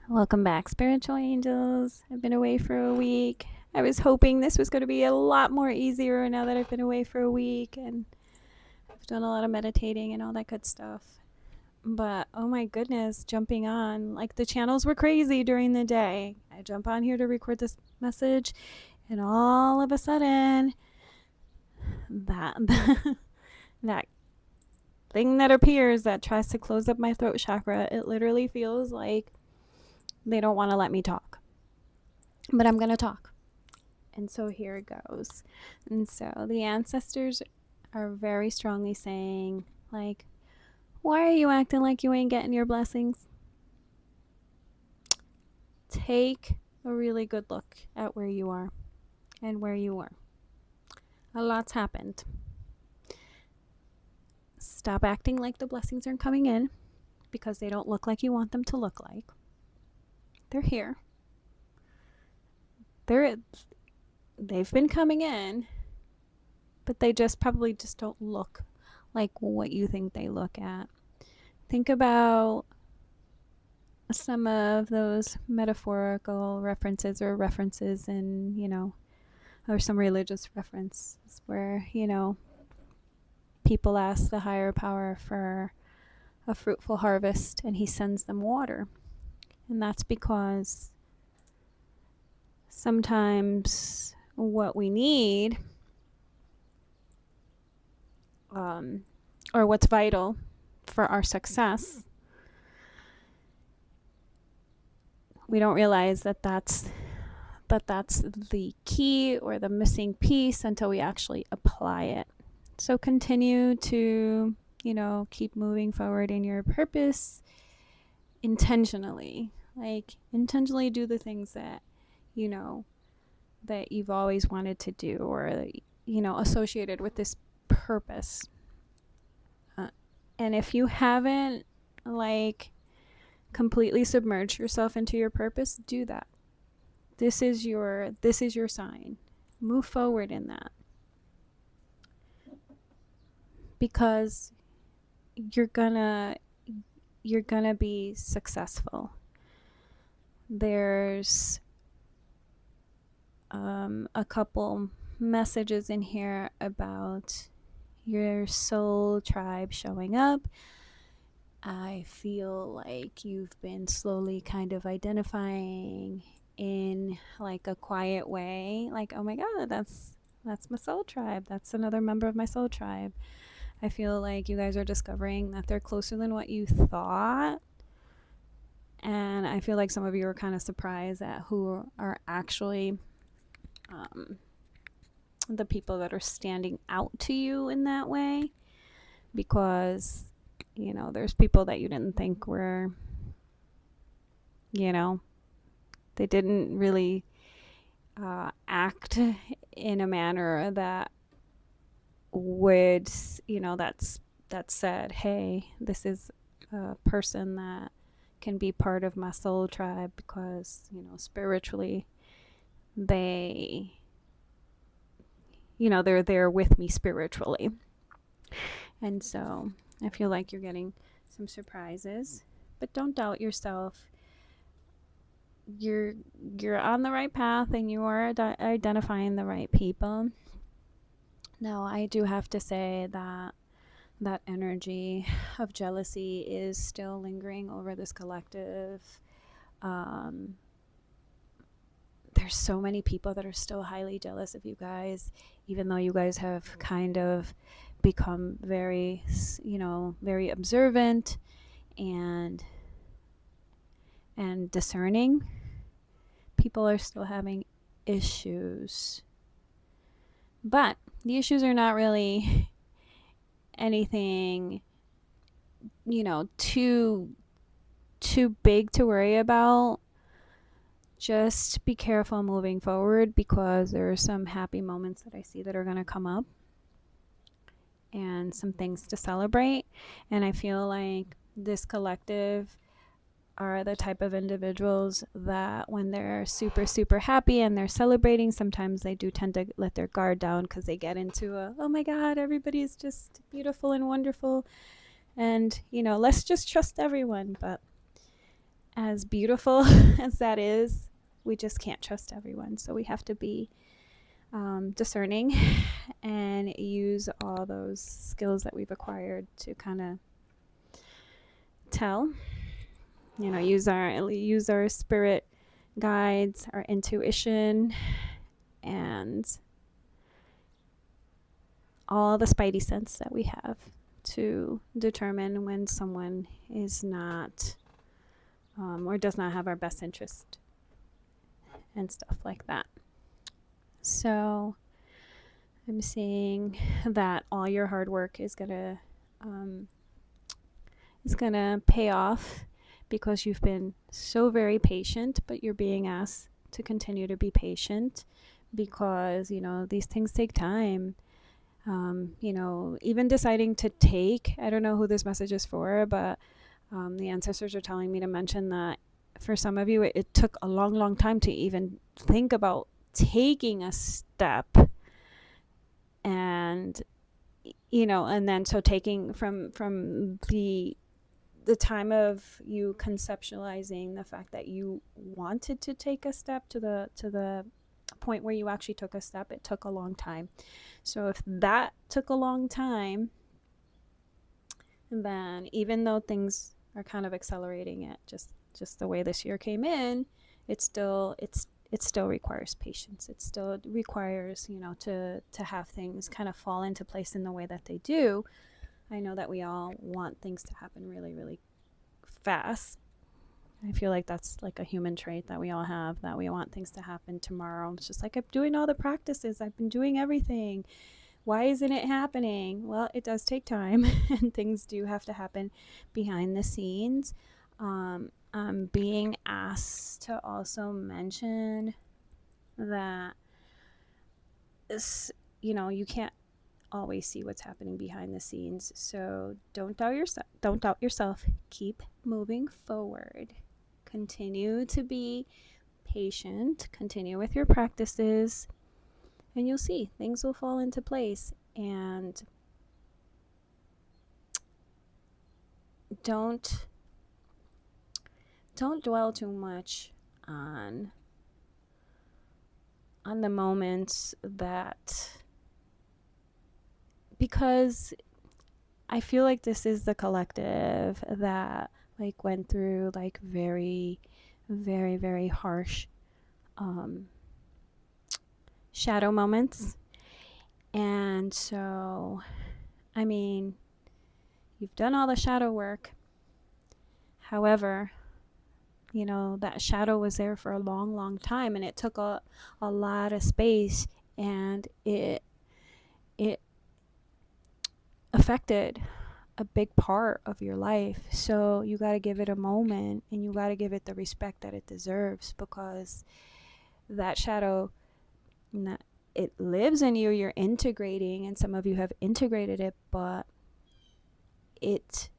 Welcome back, spiritual angels. I've been away for a week. I was hoping this was going to be a lot more easier now that I've been away for a week and I've done a lot of meditating and all that good stuff. But oh my goodness, jumping on, like the channels were crazy during the day. I jump on here to record this message, and all of a sudden, that that thing that appears that tries to close up my throat chakra, it literally feels like they don't want to let me talk. But I'm going to talk. And so here it goes. And so the ancestors are very strongly saying, like, why are you acting like you ain't getting your blessings? Take a really good look at where you are and where you were. A lot's happened. Stop acting like the blessings aren't coming in because they don't look like you want them to look like. They're here. They've been coming in, but they probably don't look like what you think they look at. Think about some of those metaphorical references or references in, or some religious references where, people ask the higher power for a fruitful harvest and he sends them water. And that's because sometimes what we need, or what's vital for our success, we don't realize that's the key or the missing piece until we actually apply it. So continue to, keep moving forward in your purpose intentionally. Like, intentionally do the things that, that you've always wanted to do or, associated with this purpose. And if you haven't, like, completely submerged yourself into your purpose, do that. This is your sign. Move forward in that. Because you're gonna be successful. There's a couple messages in here about your soul tribe showing up. I feel like you've been slowly kind of identifying in like a quiet way, like, oh my god, that's my soul tribe, that's another member of my soul tribe. I feel like you guys are discovering that they're closer than what you thought. And I feel like some of you are kind of surprised at who are actually the people that are standing out to you in that way. Because, there's people that you didn't think were, they didn't really act in a manner that would, that said, hey, this is a person that can be part of my soul tribe because, spiritually they, they're there with me spiritually. And so I feel like you're getting some surprises, but don't doubt yourself. You're on the right path and you are identifying the right people. Now, I do have to say that that energy of jealousy is still lingering over this collective. There's so many people that are still highly jealous of you guys, even though you guys have kind of become very, very observant and discerning. People are still having issues. But the issues are not really anything, too big to worry about. Just be careful moving forward because there are some happy moments that I see that are going to come up and some things to celebrate. And I feel like this collective are the type of individuals that when they're super, super happy and they're celebrating, sometimes they do tend to let their guard down because they get into oh my God, everybody's just beautiful and wonderful. And, let's just trust everyone. But as beautiful as that is, we just can't trust everyone. So we have to be discerning and use all those skills that we've acquired to kind of tell, use our spirit guides, our intuition, and all the spidey sense that we have to determine when someone is not or does not have our best interest and stuff like that. So I'm seeing that all your hard work is gonna pay off because you've been so very patient, but you're being asked to continue to be patient because these things take time. Even deciding to take, I don't know who this message is for, but the ancestors are telling me to mention that for some of you, it took a long, long time to even think about taking a step. And, and then so taking from the time of you conceptualizing the fact that you wanted to take a step to the point where you actually took a step, it took a long time. So if that took a long time, then even though things are kind of accelerating it, just the way this year came in, it still requires patience. It still requires, to have things kind of fall into place in the way that they do. I know that we all want things to happen really, really fast. I feel like that's like a human trait that we all have, that we want things to happen tomorrow. It's just like, I'm doing all the practices. I've been doing everything. Why isn't it happening? Well, it does take time and things do have to happen behind the scenes. I'm being asked to also mention that you can't always see what's happening behind the scenes. So don't doubt yourself. Keep moving forward. Continue to be patient. Continue with your practices. And you'll see things will fall into place. And don't dwell too much on the moments that, because I feel like this is the collective that like went through like very, very, very harsh shadow moments. And so, I mean, you've done all the shadow work. However, that shadow was there for a long, long time, and it took a lot of space, and it affected a big part of your life. So you got to give it a moment, and you got to give it the respect that it deserves, because that shadow, it lives in you. You're integrating, and some of you have integrated it, but it